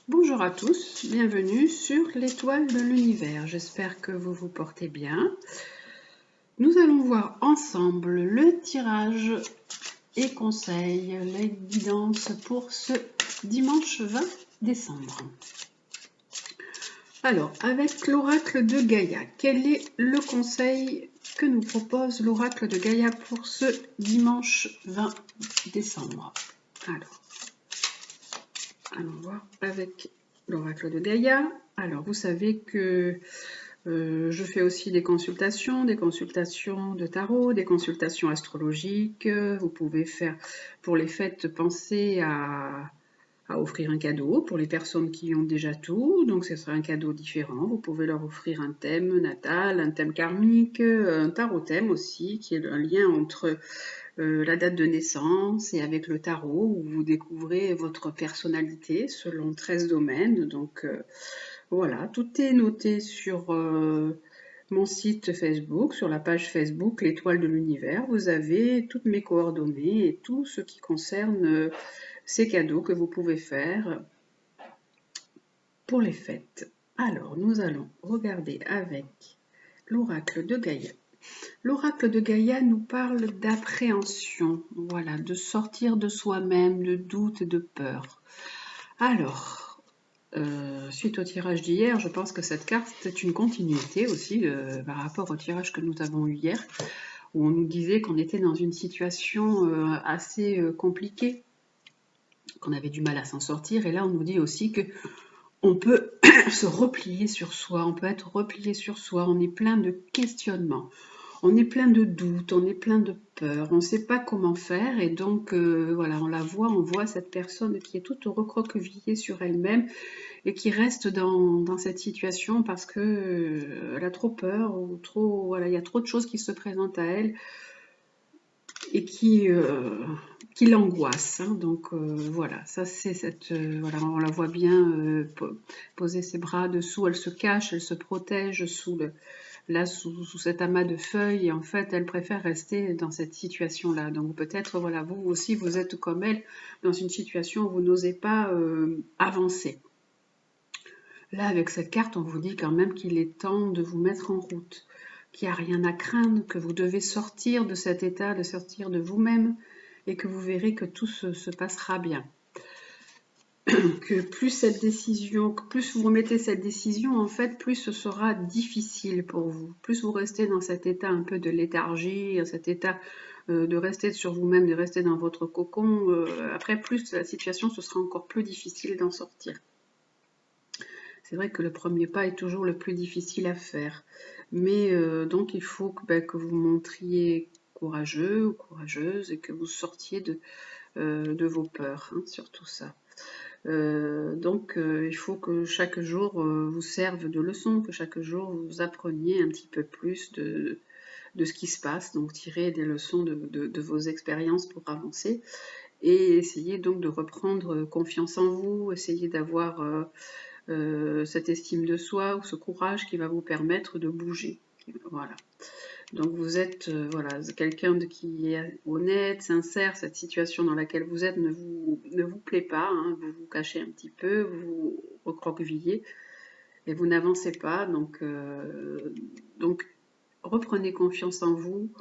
Bonjour à tous, bienvenue sur l'étoile de l'univers. J'espère que vous vous portez bien. Nous allons voir ensemble le tirage et conseils, les guidances pour ce dimanche 20 décembre. Alors, avec l'oracle de Gaïa, quel est le conseil que nous propose l'oracle de Gaïa pour ce dimanche 20 décembre? Alors, allons voir avec l'oracle de Gaïa. Alors, vous savez que je fais aussi des consultations de tarot, des consultations astrologiques. Vous pouvez faire, pour les fêtes, penser à offrir un cadeau pour les personnes qui ont déjà tout. Donc, ce sera un cadeau différent. Vous pouvez leur offrir un thème natal, un thème karmique, un tarot thème aussi, qui est un lien entre la date de naissance et avec le tarot, où vous découvrez votre personnalité selon 13 domaines. Donc, voilà, tout est noté sur mon site Facebook, sur la page Facebook L'étoile de l'univers. Vous avez toutes mes coordonnées et tout ce qui concerne ces cadeaux que vous pouvez faire pour les fêtes. Alors, nous allons regarder avec l'oracle de Gaïa. L'oracle de Gaïa nous parle d'appréhension, voilà, de sortir de soi-même, de doute et de peur. Alors, suite au tirage d'hier, je pense que cette carte est une continuité aussi par rapport au tirage que nous avons eu hier, où on nous disait qu'on était dans une situation assez compliquée, qu'on avait du mal à s'en sortir, et là on nous dit aussi que on peut se replier sur soi, on peut être replié sur soi, on est plein de questionnements. On est plein de doutes, on est plein de peur, on ne sait pas comment faire et donc voilà, on voit cette personne qui est toute recroquevillée sur elle-même et qui reste dans cette situation parce que elle a trop peur ou trop, voilà, il y a trop de choses qui se présentent à elle et qui l'angoisse. Hein. Donc voilà, ça c'est cette, voilà, on la voit bien poser ses bras dessous, elle se cache, elle se protège sous cet amas de feuilles et en fait elle préfère rester dans cette situation là. Donc peut-être voilà, vous aussi vous êtes comme elle dans une situation où vous n'osez pas avancer. Là avec cette carte on vous dit quand même qu'il est temps de vous mettre en route, qu'il n'y a rien à craindre, que vous devez sortir de cet état, de sortir de vous-même et que vous verrez que tout se passera bien. Que plus vous remettez cette décision, en fait, plus ce sera difficile pour vous. Plus vous restez dans cet état un peu de léthargie, cet état de rester sur vous-même, de rester dans votre cocon, après, plus la situation, ce sera encore plus difficile d'en sortir. C'est vrai que le premier pas est toujours le plus difficile à faire. Mais donc, il faut que vous montriez courageux ou courageuse et que vous sortiez de vos peurs, hein, sur tout ça. Donc il faut que chaque jour vous serve de leçon, que chaque jour vous appreniez un petit peu plus de ce qui se passe, donc tirez des leçons de vos expériences pour avancer et essayez donc de reprendre confiance en vous, essayez d'avoir cette estime de soi ou ce courage qui va vous permettre de bouger. Voilà. Donc vous êtes voilà, quelqu'un qui est honnête, sincère, cette situation dans laquelle vous êtes ne vous plaît pas, hein, vous vous cachez un petit peu, vous vous recroquevillez et vous n'avancez pas. Donc reprenez confiance en vous,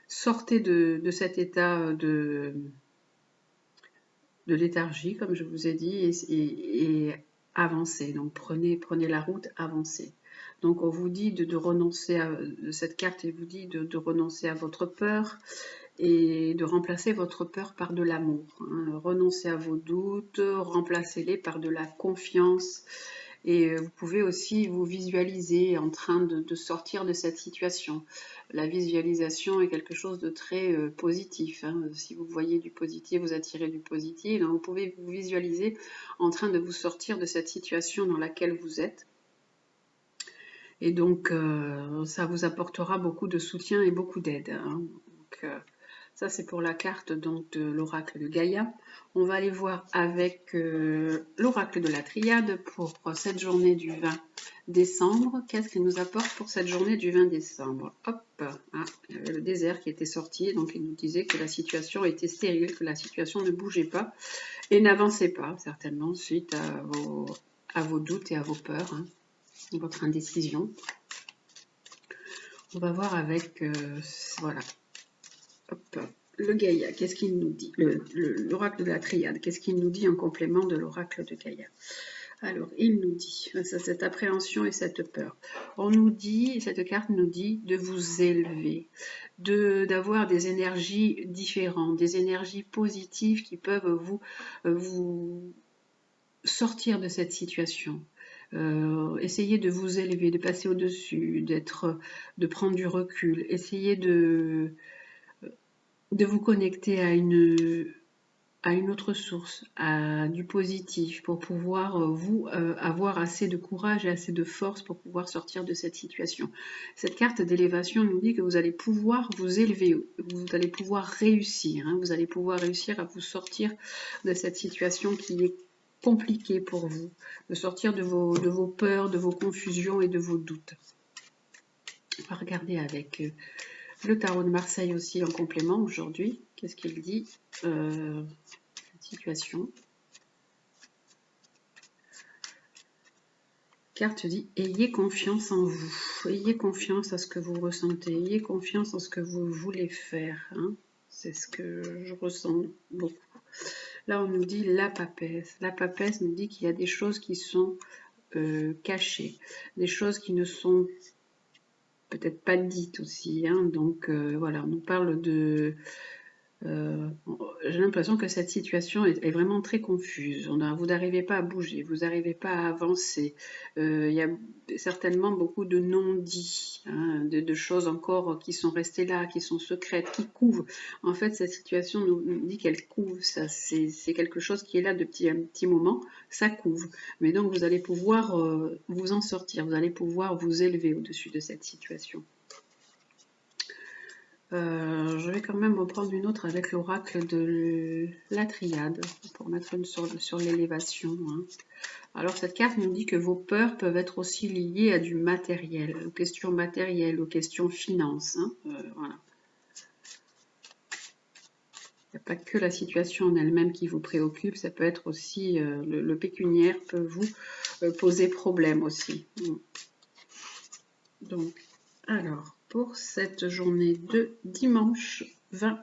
sortez de cet état de léthargie, comme je vous ai dit, et avancez. Donc prenez la route, avancez. Donc on vous dit de renoncer à cette carte, elle vous dit de renoncer à votre peur et de remplacer votre peur par de l'amour. Hein. Renoncez à vos doutes, remplacez-les par de la confiance. Et vous pouvez aussi vous visualiser en train de sortir de cette situation. La visualisation est quelque chose de très positif. Hein. Si vous voyez du positif, vous attirez du positif. Donc vous pouvez vous visualiser en train de vous sortir de cette situation dans laquelle vous êtes. Et donc, ça vous apportera beaucoup de soutien et beaucoup d'aide. Hein. Donc, ça, c'est pour la carte donc, de l'oracle de Gaïa. On va aller voir avec l'oracle de la Triade pour cette journée du 20 décembre. Qu'est-ce qu'il nous apporte pour cette journée du 20 décembre? Hop, ah, il y avait le désert qui était sorti, donc il nous disait que la situation était stérile, que la situation ne bougeait pas et n'avançait pas, certainement suite à vos doutes et à vos peurs, hein, votre indécision. On va voir avec, voilà, hop, le Gaïa, qu'est-ce qu'il nous dit? L'oracle de la triade, qu'est-ce qu'il nous dit en complément de l'oracle de Gaïa? Alors, il nous dit, cette appréhension et cette peur, on nous dit, cette carte nous dit de vous élever, d'avoir des énergies différentes, des énergies positives qui peuvent vous sortir de cette situation. Essayez de vous élever, de passer au-dessus, de prendre du recul, essayez de vous connecter à une autre source, à du positif, pour pouvoir avoir assez de courage et assez de force pour pouvoir sortir de cette situation. Cette carte d'élévation nous dit que vous allez pouvoir vous élever, vous allez pouvoir réussir, hein, vous allez pouvoir réussir à vous sortir de cette situation qui est compliquée pour vous, de sortir de vos peurs, de vos confusions et de vos doutes. On va regarder avec le tarot de Marseille aussi en complément aujourd'hui. Qu'est-ce qu'il dit cette situation. Carte dit ayez confiance en vous, ayez confiance à ce que vous ressentez, ayez confiance en ce que vous voulez faire. Hein. C'est ce que je ressens beaucoup. Là, on nous dit la papesse. La papesse nous dit qu'il y a des choses qui sont cachées, des choses qui ne sont peut-être pas dites aussi. Hein. Donc voilà, on nous parle de... j'ai l'impression que cette situation est vraiment très confuse. Vous n'arrivez pas à bouger, vous n'arrivez pas à avancer. Il y a certainement beaucoup de non-dits, hein, de choses encore qui sont restées là, qui sont secrètes, qui couvent. En fait, cette situation nous dit qu'elle couve. C'est quelque chose qui est là depuis un petit moment, ça couve. Mais donc, vous allez pouvoir vous en sortir, vous allez pouvoir vous élever au-dessus de cette situation. Je vais quand même reprendre une autre avec l'oracle de la triade pour mettre une sur l'élévation. Hein. Alors cette carte nous dit que vos peurs peuvent être aussi liées à du matériel, aux questions matérielles, aux questions finances. Hein. Voilà. Il n'y a pas que la situation en elle-même qui vous préoccupe, ça peut être aussi le pécuniaire peut vous poser problème aussi. Donc, alors, pour cette journée de dimanche 20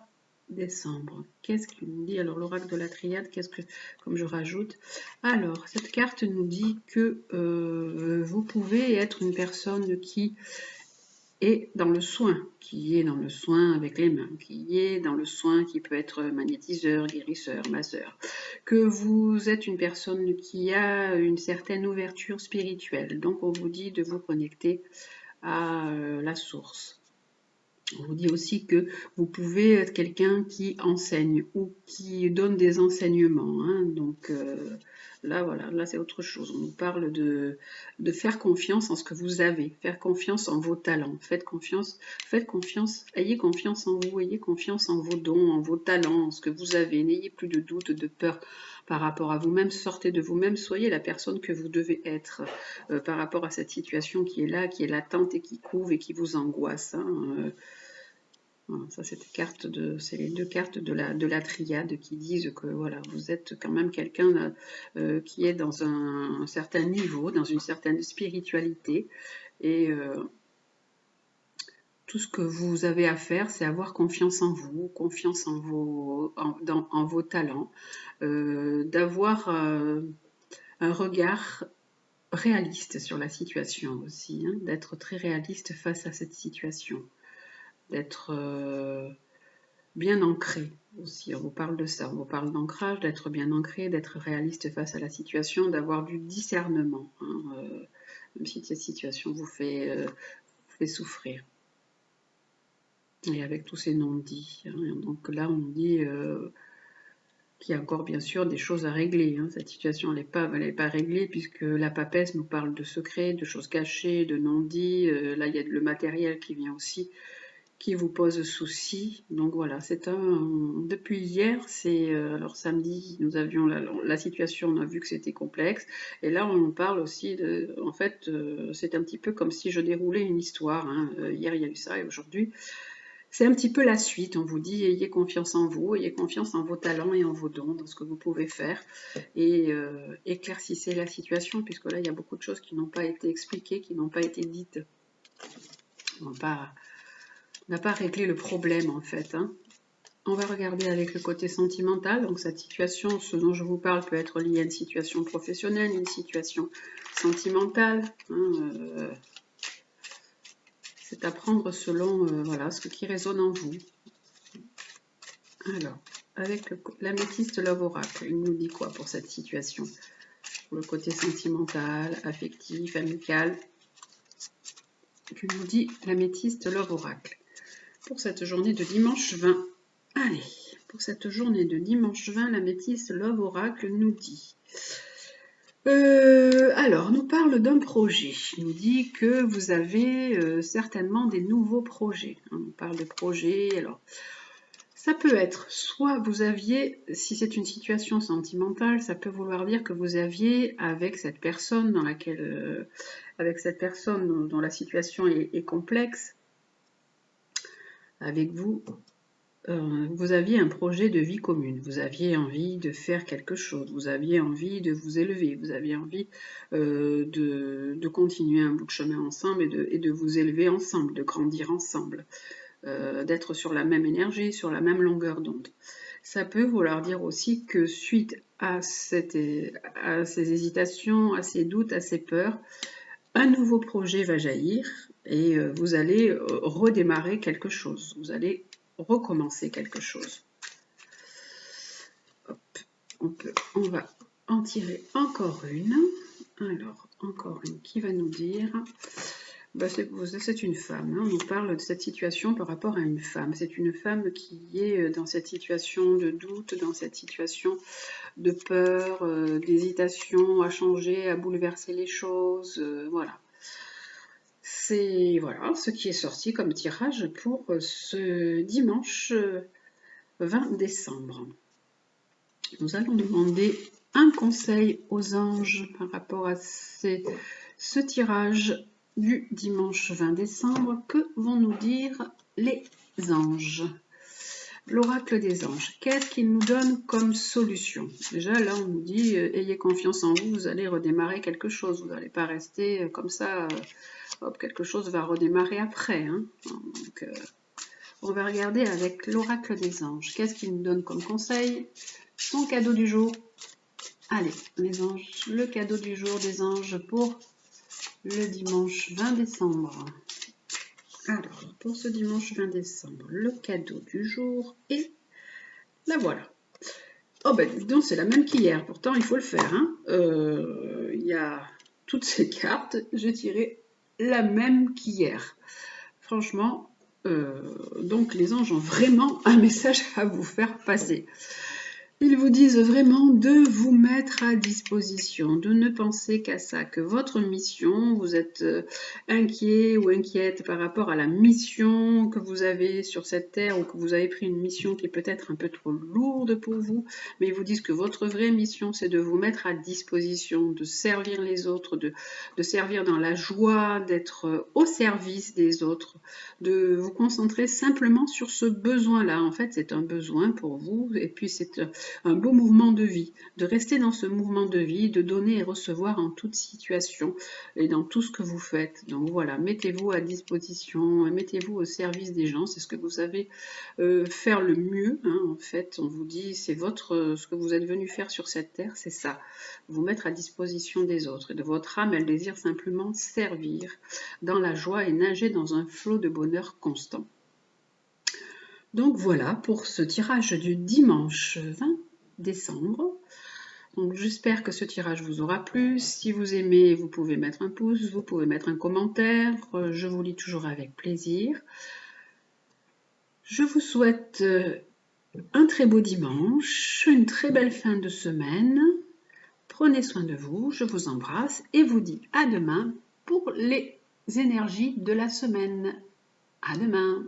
décembre, qu'est-ce qu'il nous dit? Alors, l'oracle de la triade, comme je rajoute, alors, cette carte nous dit que vous pouvez être une personne qui est dans le soin, avec les mains, qui est dans le soin, qui peut être magnétiseur, guérisseur, masseur, que vous êtes une personne qui a une certaine ouverture spirituelle. Donc, on vous dit de vous connecter à la source. On vous dit aussi que vous pouvez être quelqu'un qui enseigne ou qui donne des enseignements. Hein. Donc là, voilà, là c'est autre chose. On nous parle de faire confiance en ce que vous avez, faire confiance en vos talents. Faites confiance, ayez confiance en vous, ayez confiance en vos dons, en vos talents, en ce que vous avez. N'ayez plus de doute, de peur par rapport à vous-même. Sortez de vous-même, soyez la personne que vous devez être par rapport à cette situation qui est là, qui est latente et qui couve et qui vous angoisse. Hein. Voilà, ça c'est les deux cartes de la triade qui disent que voilà, vous êtes quand même quelqu'un qui est dans un certain niveau, dans une certaine spiritualité, et tout ce que vous avez à faire, c'est avoir confiance en vous, confiance en vos talents, d'avoir un regard réaliste sur la situation aussi, hein, d'être très réaliste face à cette situation, d'être bien ancré aussi. On vous parle de ça, on vous parle d'ancrage, d'être bien ancré, d'être réaliste face à la situation, d'avoir du discernement, hein, même si cette situation vous fait souffrir. Et avec tous ces non-dits. Hein, donc là, on dit qu'il y a encore bien sûr des choses à régler. Hein. Cette situation, elle n'est pas réglée puisque la papesse nous parle de secrets, de choses cachées, de non-dits. Là, il y a le matériel qui vient aussi, qui vous pose souci. Donc voilà, depuis hier, alors samedi, nous avions la situation, on a vu que c'était complexe, et là on parle aussi en fait, c'est un petit peu comme si je déroulais une histoire. Hein. Hier il y a eu ça, et aujourd'hui c'est un petit peu la suite. On vous dit, ayez confiance en vous, ayez confiance en vos talents et en vos dons, dans ce que vous pouvez faire. Et éclaircissez la situation, puisque là, il y a beaucoup de choses qui n'ont pas été expliquées, qui n'ont pas été dites. On n'a pas réglé le problème, en fait. Hein. On va regarder avec le côté sentimental. Donc, cette situation, ce dont je vous parle, peut être lié à une situation professionnelle, une situation sentimentale. Hein, c'est à prendre selon voilà, ce qui résonne en vous. Alors, avec l'améthyste Love Oracle, il nous dit quoi pour cette situation? Pour le côté sentimental, affectif, amical. Que nous dit l'améthyste Love Oracle? Pour cette journée de dimanche 20. Allez, pour cette journée de dimanche 20, l'améthyste Love Oracle nous dit... alors, nous parle d'un projet. Il nous dit que vous avez certainement des nouveaux projets. On parle de projets. Alors, ça peut être soit vous aviez, si c'est une situation sentimentale, ça peut vouloir dire que vous aviez avec cette personne dans laquelle, avec cette personne dont la situation est complexe, avec vous. Vous aviez un projet de vie commune, vous aviez envie de faire quelque chose, vous aviez envie de vous élever, vous aviez envie de continuer un bout de chemin ensemble et de vous élever ensemble, de grandir ensemble, d'être sur la même énergie, sur la même longueur d'onde. Ça peut vouloir dire aussi que suite à ces hésitations, à ces doutes, à ces peurs, un nouveau projet va jaillir et vous allez redémarrer quelque chose, vous allez recommencer quelque chose. Hop, on va en tirer encore une. Alors, encore une qui va nous dire... Ben, c'est une femme. Hein. On nous parle de cette situation par rapport à une femme. C'est une femme qui est dans cette situation de doute, dans cette situation de peur, d'hésitation à changer, à bouleverser les choses. Voilà. C'est voilà, ce qui est sorti comme tirage pour ce dimanche 20 décembre. Nous allons demander un conseil aux anges par rapport à ce tirage du dimanche 20 décembre. Que vont nous dire les anges? L'oracle des anges, qu'est-ce qu'il nous donne comme solution? Déjà là on nous dit ayez confiance en vous, vous allez redémarrer quelque chose, vous n'allez pas rester comme ça, hop, quelque chose va redémarrer après. Hein. Donc, on va regarder avec l'oracle des anges, qu'est-ce qu'il nous donne comme conseil? Son cadeau du jour. Allez, les anges, le cadeau du jour des anges pour le dimanche 20 décembre. Alors, pour ce dimanche 20 décembre, le cadeau du jour et la voilà. Oh ben, dis donc, c'est la même qu'hier. Pourtant, il faut le faire. Hein. Il y a toutes ces cartes. J'ai tiré la même qu'hier. Franchement, donc les anges ont vraiment un message à vous faire passer. Ils vous disent vraiment de vous mettre à disposition, de ne penser qu'à ça, que votre mission, vous êtes inquiet ou inquiète par rapport à la mission que vous avez sur cette terre ou que vous avez pris une mission qui est peut-être un peu trop lourde pour vous, mais ils vous disent que votre vraie mission, c'est de vous mettre à disposition, de servir les autres, de servir dans la joie, d'être au service des autres, de vous concentrer simplement sur ce besoin-là. En fait, c'est un besoin pour vous et puis c'est un beau mouvement de vie, de rester dans ce mouvement de vie, de donner et recevoir en toute situation et dans tout ce que vous faites. Donc voilà, mettez-vous à disposition, mettez-vous au service des gens, c'est ce que vous savez faire le mieux. Hein. En fait, on vous dit, c'est ce que vous êtes venu faire sur cette terre, c'est ça, vous mettre à disposition des autres. Et de votre âme, elle désire simplement servir dans la joie et nager dans un flot de bonheur constant. Donc voilà pour ce tirage du dimanche 20 décembre. Donc j'espère que ce tirage vous aura plu. Si vous aimez, vous pouvez mettre un pouce, vous pouvez mettre un commentaire. Je vous lis toujours avec plaisir. Je vous souhaite un très beau dimanche, une très belle fin de semaine. Prenez soin de vous, je vous embrasse et vous dis à demain pour les énergies de la semaine. À demain.